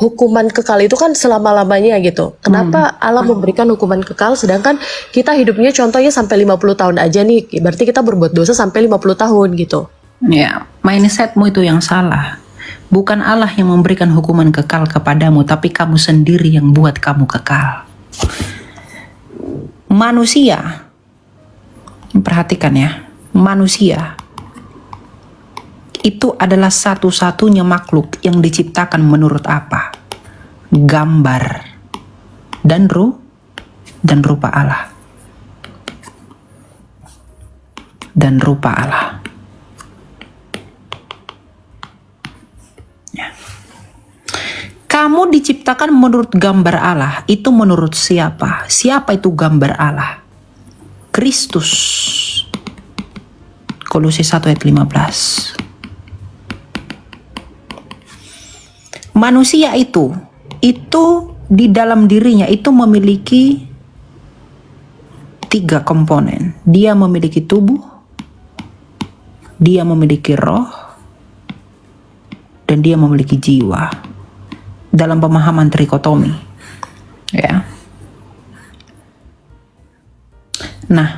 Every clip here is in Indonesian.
hukuman kekal itu kan selama-lamanya gitu. Kenapa Allah memberikan hukuman kekal sedangkan kita hidupnya contohnya sampai 50 tahun aja nih. Berarti kita berbuat dosa sampai 50 tahun gitu. Ya, mindsetmu itu yang salah. Bukan Allah yang memberikan hukuman kekal kepadamu, tapi kamu sendiri yang buat kamu kekal. Manusia, perhatikan ya, manusia itu adalah satu-satunya makhluk yang diciptakan menurut apa? Gambar dan rupa Allah. Dan rupa Allah. Ya. Kamu diciptakan menurut gambar Allah. Itu menurut siapa? Siapa itu gambar Allah? Kristus. Kolose 1 ayat 15. Manusia itu di dalam dirinya itu memiliki 3 komponen. Dia memiliki tubuh, dia memiliki roh, dan dia memiliki jiwa. Dalam pemahaman trikotomi, ya. Nah,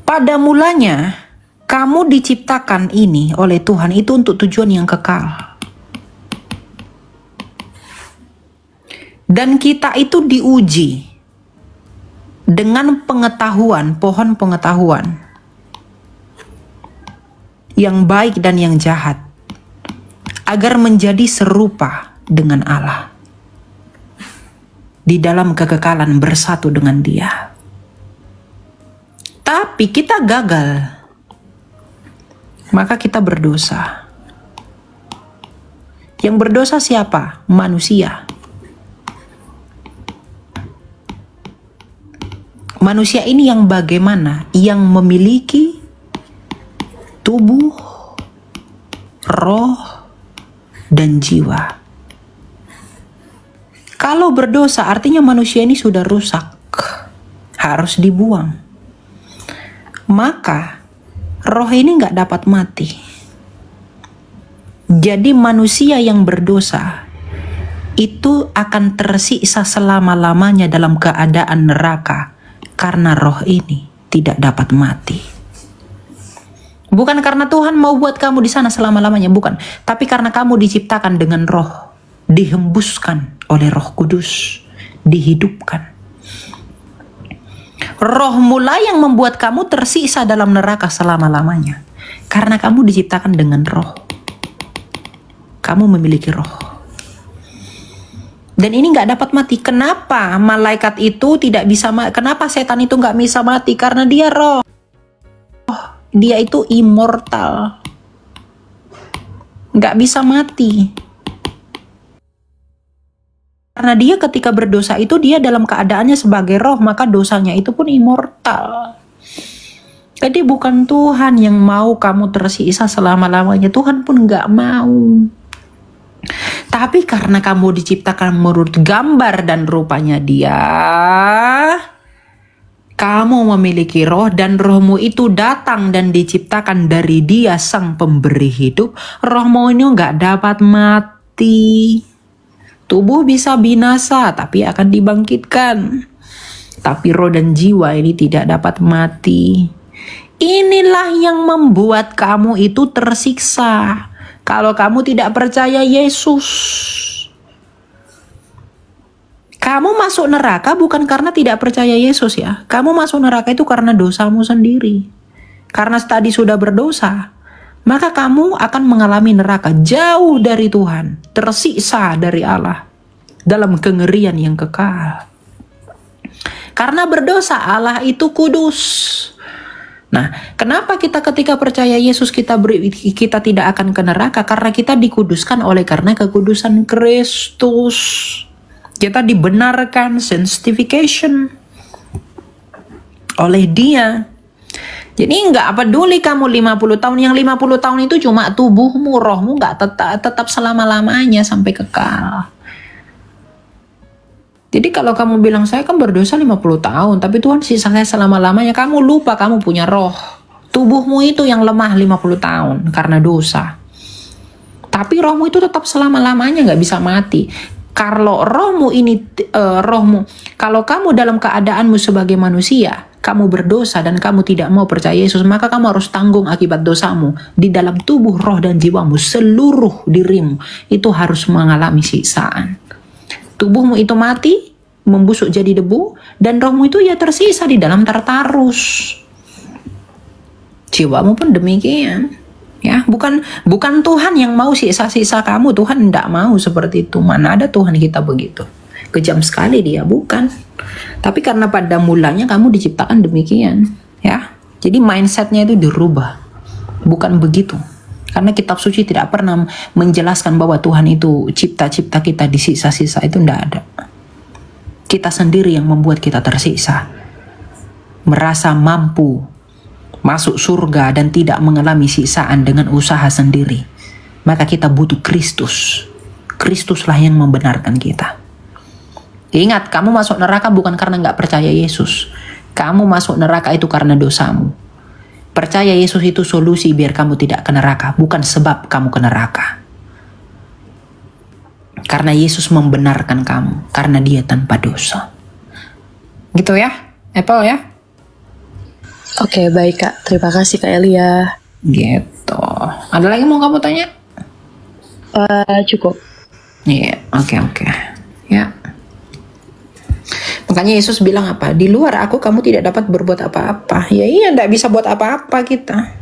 pada mulanya kamu diciptakan ini oleh Tuhan itu untuk tujuan yang kekal. Dan kita itu diuji dengan pengetahuan, pohon pengetahuan yang baik dan yang jahat, agar menjadi serupa dengan Allah di dalam kekekalan bersatu dengan Dia. Tapi kita gagal, maka kita berdosa. Yang berdosa siapa? Manusia. Manusia ini yang bagaimana? Yang memiliki tubuh, roh, dan jiwa. Kalau berdosa artinya manusia ini sudah rusak, harus dibuang. Maka roh ini nggak dapat mati. Jadi manusia yang berdosa itu akan tersiksa selama-lamanya dalam keadaan neraka. Karena roh ini tidak dapat mati. Bukan karena Tuhan mau buat kamu di sana selama-lamanya, bukan. Tapi karena kamu diciptakan dengan roh, dihembuskan oleh Roh Kudus, dihidupkan. Roh mula yang membuat kamu tersiksa dalam neraka selama-lamanya. Karena kamu diciptakan dengan roh. Kamu memiliki roh. Dan ini nggak dapat mati. Kenapa malaikat itu tidak bisa mati? Kenapa setan itu nggak bisa mati? Karena dia roh. Dia itu immortal. Nggak bisa mati. Karena dia ketika berdosa itu dia dalam keadaannya sebagai roh. Maka dosanya itu pun immortal. Jadi bukan Tuhan yang mau kamu tersiksa selama-lamanya. Tuhan pun nggak mau. Tapi karena kamu diciptakan menurut gambar dan rupanya Dia, kamu memiliki roh dan rohmu itu datang dan diciptakan dari Dia sang pemberi hidup. Rohmu ini nggak dapat mati. Tubuh bisa binasa tapi akan dibangkitkan. Tapi roh dan jiwa ini tidak dapat mati. Inilah yang membuat kamu itu tersiksa. Kalau kamu tidak percaya Yesus, kamu masuk neraka bukan karena tidak percaya Yesus ya. Kamu masuk neraka itu karena dosamu sendiri. Karena tadi sudah berdosa, maka kamu akan mengalami neraka jauh dari Tuhan, tersiksa dari Allah dalam kengerian yang kekal. Karena berdosa, Allah itu kudus. Nah, kenapa kita ketika percaya Yesus kita tidak akan ke neraka? Karena kita dikuduskan karena kekudusan Kristus. Kita dibenarkan, sanctification oleh Dia. Jadi nggak peduli kamu 50 tahun, yang 50 tahun itu cuma tubuhmu, rohmu nggak tetap selama-lamanya sampai kekal. Jadi kalau kamu bilang saya kan berdosa 50 tahun, tapi Tuhan sisa saya selama-lamanya, kamu lupa kamu punya roh. Tubuhmu itu yang lemah 50 tahun karena dosa. Tapi rohmu itu tetap selama-lamanya nggak bisa mati. Kalau rohmu ini, kalau kamu dalam keadaanmu sebagai manusia, kamu berdosa dan kamu tidak mau percaya Yesus, maka kamu harus tanggung akibat dosamu. Di dalam tubuh, roh, dan jiwamu, seluruh dirimu, itu harus mengalami siksaan. Tubuhmu itu mati, membusuk jadi debu, dan rohmu itu ya tersisa di dalam Tartarus. Jiwamu pun demikian. Ya, bukan Tuhan yang mau siksa-siksa kamu. Tuhan tidak mau seperti itu. Mana ada Tuhan kita begitu. Kejam sekali dia, bukan. Tapi karena pada mulanya kamu diciptakan demikian, ya. Jadi mindsetnya itu dirubah. Bukan begitu. Karena kitab suci tidak pernah menjelaskan bahwa Tuhan itu cipta-cipta kita disiksa-siksa, itu tidak ada. Kita sendiri yang membuat kita tersiksa. Merasa mampu masuk surga dan tidak mengalami siksaan dengan usaha sendiri, maka kita butuh Kristus. Kristuslah yang membenarkan kita. Ingat, kamu masuk neraka bukan karena nggak percaya Yesus. Kamu masuk neraka itu karena dosamu. Percaya Yesus itu solusi biar kamu tidak ke neraka, bukan sebab kamu ke neraka. Karena Yesus membenarkan kamu, karena dia tanpa dosa. Gitu ya, Apple ya. Oke, baik Kak. Terima kasih Kak Elia. Gitu. Ada lagi mau kamu tanya? Cukup. Iya, oke. Ya. Makanya Yesus bilang apa? Di luar aku kamu tidak dapat berbuat apa-apa. Ya iya, tidak bisa buat apa-apa kita.